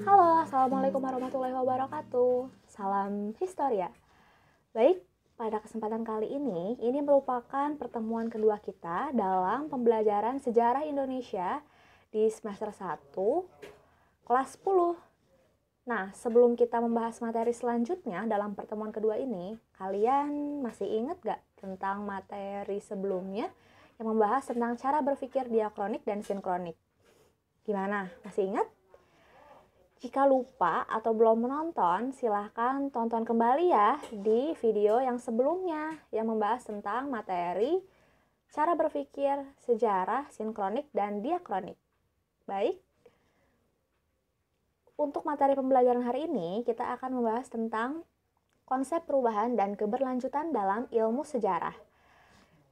Halo, Assalamualaikum warahmatullahi wabarakatuh. Salam Historia. Baik, pada kesempatan kali ini merupakan pertemuan kedua kita dalam pembelajaran sejarah Indonesia di semester 1, kelas 10. Nah, sebelum kita membahas materi selanjutnya dalam pertemuan kedua ini, kalian masih ingat gak tentang materi sebelumnya yang membahas tentang cara berpikir diakronik dan sinkronik? Gimana? Masih ingat? Jika lupa atau belum menonton, silahkan tonton kembali ya di video yang sebelumnya yang membahas tentang materi cara berpikir, sejarah, sinkronik, dan diakronik. Baik, untuk materi pembelajaran hari ini kita akan membahas tentang konsep perubahan dan keberlanjutan dalam ilmu sejarah.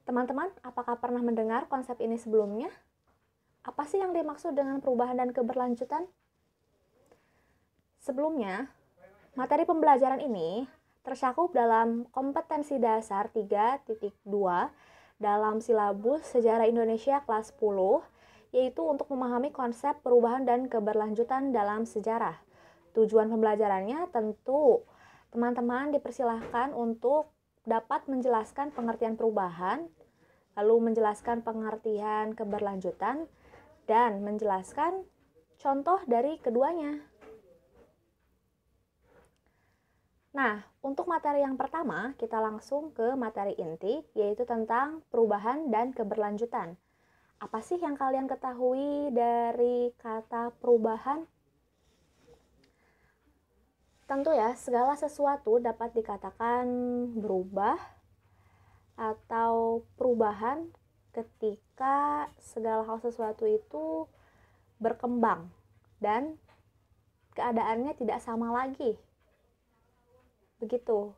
Teman-teman, apakah pernah mendengar konsep ini sebelumnya? Apa sih yang dimaksud dengan perubahan dan keberlanjutan? Sebelumnya, materi pembelajaran ini tercakup dalam kompetensi dasar 3.2 dalam silabus Sejarah Indonesia kelas 10, yaitu untuk memahami konsep perubahan dan keberlanjutan dalam sejarah. Tujuan pembelajarannya tentu teman-teman dipersilahkan untuk dapat menjelaskan pengertian perubahan, lalu menjelaskan pengertian keberlanjutan, dan menjelaskan contoh dari keduanya. Nah, untuk materi yang pertama, kita langsung ke materi inti, yaitu tentang perubahan dan keberlanjutan. Apa sih yang kalian ketahui dari kata perubahan? Tentu ya, segala sesuatu dapat dikatakan berubah atau perubahan ketika segala hal sesuatu itu berkembang dan keadaannya tidak sama lagi. Begitu.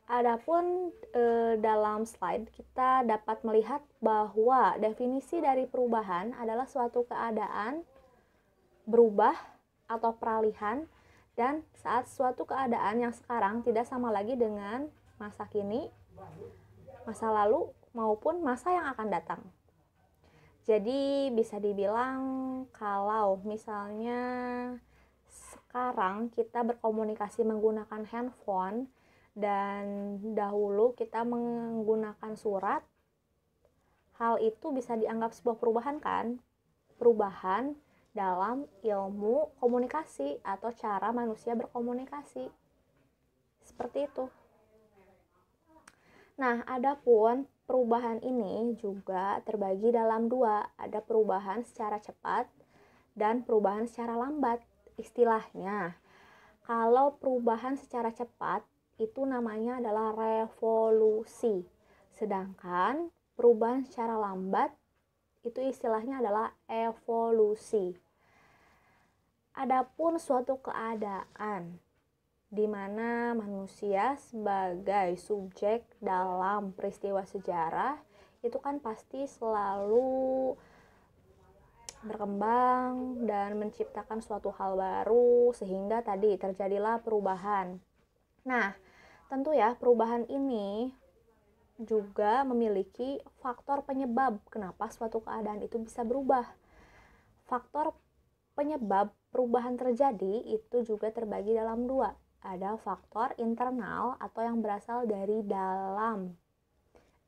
Adapun dalam slide kita dapat melihat bahwa definisi dari perubahan adalah suatu keadaan berubah atau peralihan dan saat suatu keadaan yang sekarang tidak sama lagi dengan masa kini, masa lalu maupun masa yang akan datang. Jadi bisa dibilang kalau misalnya sekarang kita berkomunikasi menggunakan handphone dan dahulu kita menggunakan surat, hal itu bisa dianggap sebuah perubahan kan? Perubahan dalam ilmu komunikasi atau cara manusia berkomunikasi. Seperti itu. Nah, adapun perubahan ini juga terbagi dalam dua. Ada perubahan secara cepat dan perubahan secara lambat. Istilahnya, kalau perubahan secara cepat itu namanya adalah revolusi. Sedangkan perubahan secara lambat itu istilahnya adalah evolusi. Adapun suatu keadaan di mana manusia sebagai subjek dalam peristiwa sejarah itu kan pasti selalu berkembang dan menciptakan suatu hal baru sehingga tadi terjadilah perubahan. Nah, tentu ya perubahan ini juga memiliki faktor penyebab kenapa suatu keadaan itu bisa berubah. Faktor penyebab perubahan terjadi itu juga terbagi dalam dua. Ada faktor internal atau yang berasal dari dalam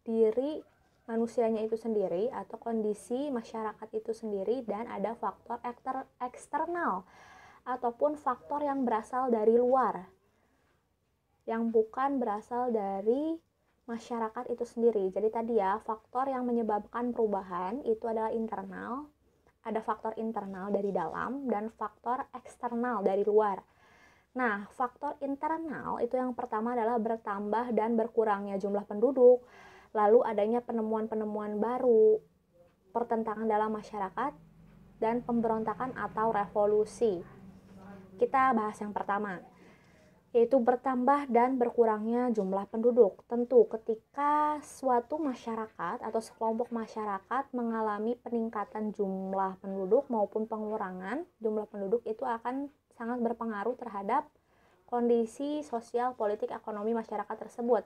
diri manusianya itu sendiri atau kondisi masyarakat itu sendiri, dan ada faktor eksternal ataupun faktor yang berasal dari luar yang bukan berasal dari masyarakat itu sendiri. Jadi tadi ya, faktor yang menyebabkan perubahan itu adalah internal, ada faktor internal dari dalam dan faktor eksternal dari luar. Nah, faktor internal itu yang pertama adalah bertambah dan berkurangnya jumlah penduduk, lalu adanya penemuan-penemuan baru, pertentangan dalam masyarakat, dan pemberontakan atau revolusi. Kita bahas yang pertama, yaitu bertambah dan berkurangnya jumlah penduduk. Tentu ketika suatu masyarakat atau sekelompok masyarakat mengalami peningkatan jumlah penduduk maupun pengurangan jumlah penduduk, itu akan sangat berpengaruh terhadap kondisi sosial, politik, ekonomi masyarakat tersebut.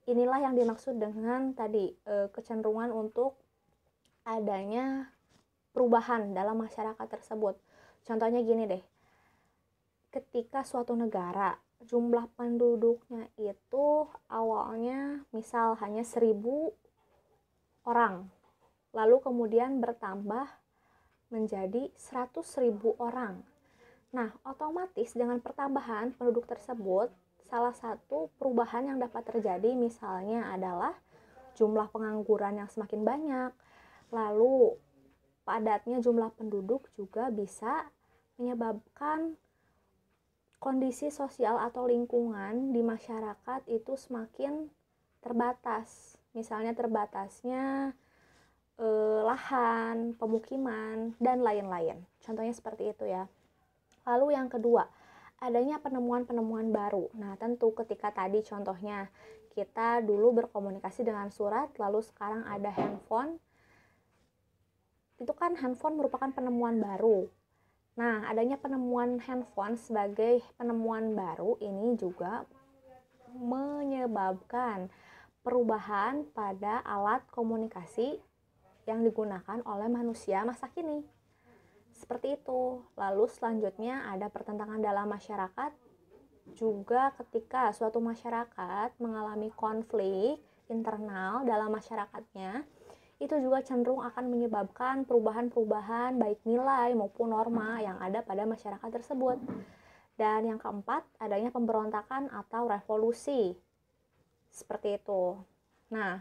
Inilah yang dimaksud dengan tadi kecenderungan untuk adanya perubahan dalam masyarakat tersebut. Contohnya gini deh, ketika suatu negara jumlah penduduknya itu awalnya misal hanya 1.000 orang, lalu kemudian bertambah menjadi 100.000 orang. Nah, otomatis dengan pertambahan penduduk tersebut, salah satu perubahan yang dapat terjadi misalnya adalah jumlah pengangguran yang semakin banyak, lalu padatnya jumlah penduduk juga bisa menyebabkan kondisi sosial atau lingkungan di masyarakat itu semakin terbatas. Misalnya terbatasnya lahan, pemukiman, dan lain-lain. Contohnya seperti itu ya. Lalu yang kedua, adanya penemuan-penemuan baru. Nah, tentu ketika tadi contohnya kita dulu berkomunikasi dengan surat, lalu sekarang ada handphone. Itu kan handphone merupakan penemuan baru. Nah, adanya penemuan handphone sebagai penemuan baru ini juga menyebabkan perubahan pada alat komunikasi yang digunakan oleh manusia masa kini. Seperti itu. Lalu selanjutnya ada pertentangan dalam masyarakat. Juga ketika suatu masyarakat mengalami konflik internal dalam masyarakatnya, itu juga cenderung akan menyebabkan perubahan-perubahan baik nilai maupun norma yang ada pada masyarakat tersebut. Dan yang keempat, adanya pemberontakan atau revolusi. Seperti itu. Nah,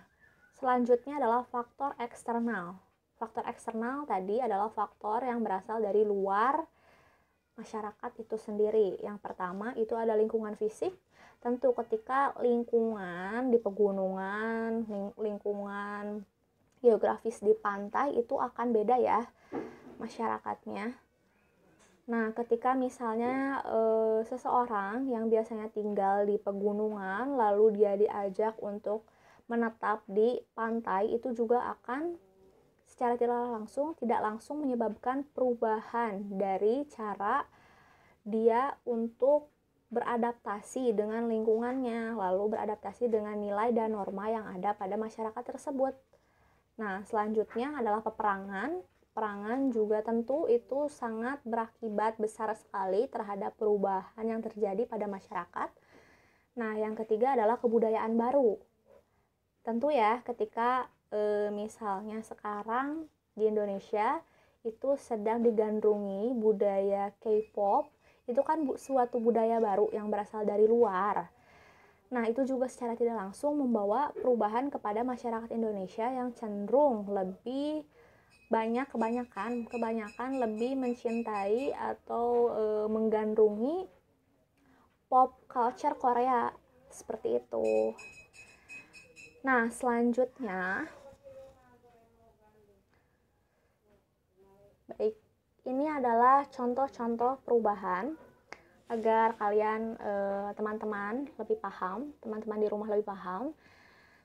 selanjutnya adalah faktor eksternal. Faktor eksternal tadi adalah faktor yang berasal dari luar masyarakat itu sendiri. Yang pertama itu ada lingkungan fisik. Tentu ketika lingkungan di pegunungan, lingkungan geografis di pantai itu akan beda ya masyarakatnya. Nah, ketika misalnya seseorang yang biasanya tinggal di pegunungan lalu dia diajak untuk menetap di pantai, itu juga akan secara tidak langsung menyebabkan perubahan dari cara dia untuk beradaptasi dengan lingkungannya, lalu beradaptasi dengan nilai dan norma yang ada pada masyarakat tersebut. Nah, selanjutnya adalah peperangan. Peperangan juga tentu itu sangat berakibat besar sekali terhadap perubahan yang terjadi pada masyarakat. Nah, yang ketiga adalah kebudayaan baru. Tentu ya, ketika misalnya sekarang di Indonesia itu sedang digandrungi budaya K-pop, itu kan suatu budaya baru yang berasal dari luar. Nah, itu juga secara tidak langsung membawa perubahan kepada masyarakat Indonesia yang cenderung lebih kebanyakan lebih mencintai atau menggandrungi pop culture Korea seperti itu. Nah, selanjutnya baik, ini adalah contoh-contoh perubahan agar kalian teman-teman lebih paham, teman-teman di rumah lebih paham.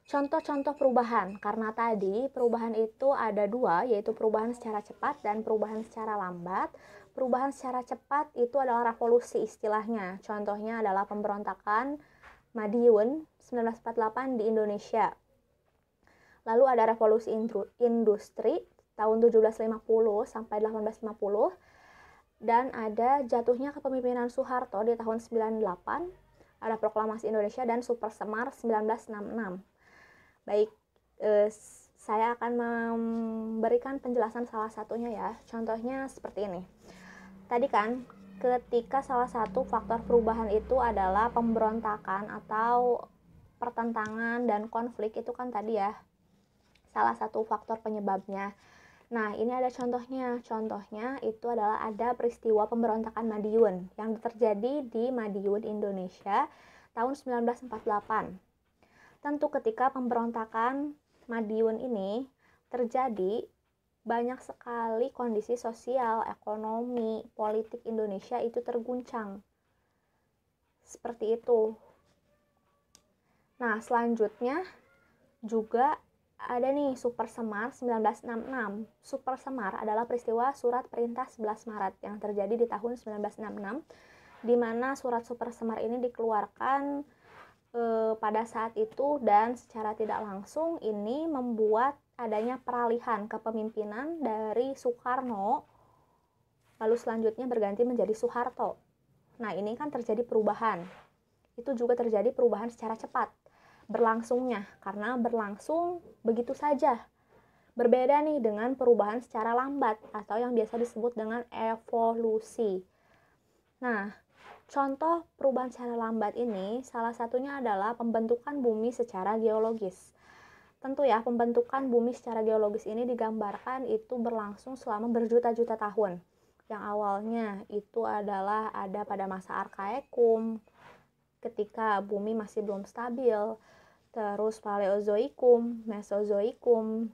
Contoh-contoh perubahan, karena tadi perubahan itu ada dua, yaitu perubahan secara cepat dan perubahan secara lambat. Perubahan secara cepat itu adalah revolusi istilahnya. Contohnya adalah pemberontakan Madiun 1948 di Indonesia. Lalu ada revolusi industri tahun 1750 sampai 1850, dan ada jatuhnya kepemimpinan Soeharto di tahun 98, ada proklamasi Indonesia dan Super Semar 1966. Baik, saya akan memberikan penjelasan salah satunya ya. Contohnya seperti ini. Tadi kan ketika salah satu faktor perubahan itu adalah pemberontakan atau pertentangan dan konflik, itu kan tadi ya salah satu faktor penyebabnya. Nah, ini ada contohnya. Contohnya itu adalah ada peristiwa pemberontakan Madiun yang terjadi di Madiun, Indonesia tahun 1948. Tentu ketika pemberontakan Madiun ini terjadi, banyak sekali kondisi sosial, ekonomi, politik Indonesia itu terguncang. Seperti itu. Nah, selanjutnya juga ada nih Super Semar 1966. Super Semar adalah peristiwa surat perintah 11 Maret yang terjadi di tahun 1966, di mana surat Super Semar ini dikeluarkan pada saat itu, dan secara tidak langsung ini membuat adanya peralihan kepemimpinan dari Soekarno, lalu selanjutnya berganti menjadi Soeharto. Nah, ini kan terjadi perubahan. Itu juga terjadi perubahan secara cepat. Berlangsungnya, karena berlangsung begitu saja. Berbeda nih dengan perubahan secara lambat atau yang biasa disebut dengan evolusi. Nah, contoh perubahan secara lambat ini salah satunya adalah pembentukan bumi secara geologis. Tentu ya, pembentukan bumi secara geologis ini digambarkan itu berlangsung selama berjuta-juta tahun. Yang awalnya itu adalah ada pada masa Arkaekum, ketika bumi masih belum stabil, terus Paleozoikum, Mesozoikum,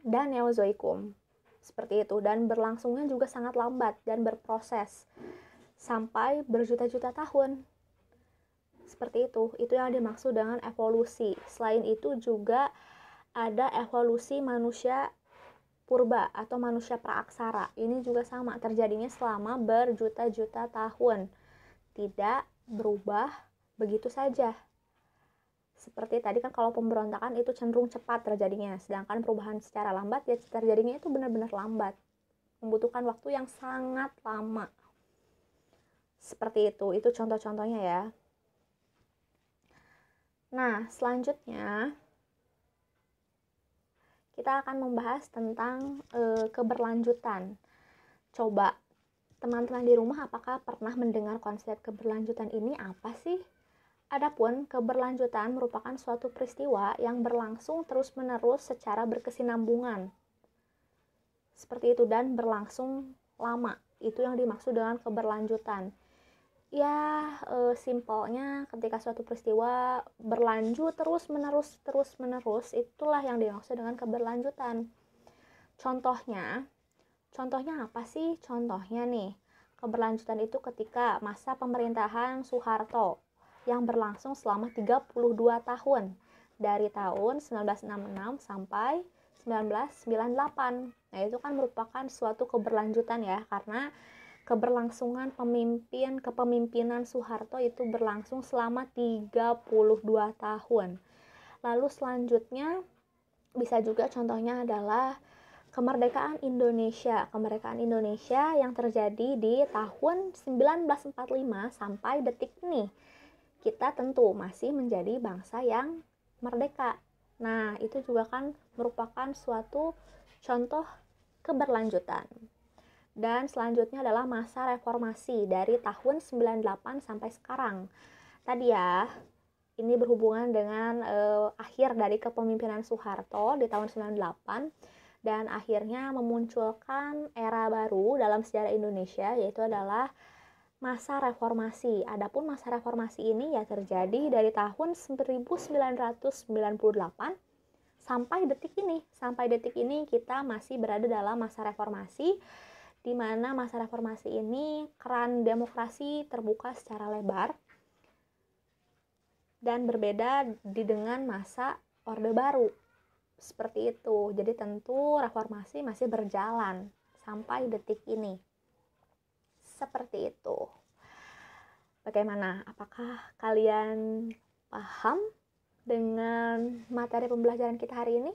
dan Neozoikum. Seperti itu, dan berlangsungnya juga sangat lambat dan berproses sampai berjuta-juta tahun. Seperti itu yang dimaksud dengan evolusi. Selain itu juga ada evolusi manusia purba atau manusia praaksara. Ini juga sama, terjadinya selama berjuta-juta tahun. Tidak berubah begitu saja. Seperti tadi kan kalau pemberontakan itu cenderung cepat terjadinya, sedangkan perubahan secara lambat ya terjadinya itu benar-benar lambat. Membutuhkan waktu yang sangat lama. Seperti itu contoh-contohnya ya. Nah, selanjutnya kita akan membahas tentang keberlanjutan. Coba teman-teman di rumah apakah pernah mendengar konsep keberlanjutan ini apa sih? Adapun keberlanjutan merupakan suatu peristiwa yang berlangsung terus-menerus secara berkesinambungan. Seperti itu dan berlangsung lama. Itu yang dimaksud dengan keberlanjutan. Ya, simpelnya ketika suatu peristiwa berlanjut terus-menerus, itulah yang dimaksud dengan keberlanjutan. Contohnya apa sih? Contohnya nih, keberlanjutan itu ketika masa pemerintahan Soeharto yang berlangsung selama 32 tahun dari tahun 1966 sampai 1998. Nah, itu kan merupakan suatu keberlanjutan ya, karena keberlangsungan kepemimpinan Soeharto itu berlangsung selama 32 tahun. Lalu selanjutnya bisa juga contohnya adalah kemerdekaan Indonesia. Kemerdekaan Indonesia yang terjadi di tahun 1945 sampai detik ini. Kita tentu masih menjadi bangsa yang merdeka. Nah, itu juga kan merupakan suatu contoh keberlanjutan. Dan selanjutnya adalah masa reformasi dari tahun 98 sampai sekarang. Tadi ya, ini berhubungan dengan akhir dari kepemimpinan Soeharto di tahun 98 dan akhirnya memunculkan era baru dalam sejarah Indonesia, yaitu adalah masa reformasi. Adapun masa reformasi ini ya terjadi dari tahun 1998 sampai detik ini. Sampai detik ini kita masih berada dalam masa reformasi, di mana masa reformasi ini keran demokrasi terbuka secara lebar dan berbeda dengan masa Orde Baru. Seperti itu. Jadi tentu reformasi masih berjalan sampai detik ini. Seperti itu. Bagaimana? Apakah kalian paham dengan materi pembelajaran kita hari ini?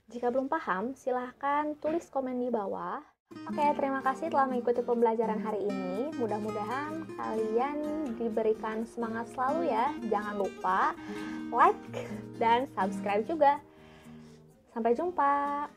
Jika belum paham, silahkan tulis komen di bawah. Oke, terima kasih telah mengikuti pembelajaran hari ini. Mudah-mudahan kalian diberikan semangat selalu ya. Jangan lupa like dan subscribe juga. Sampai jumpa.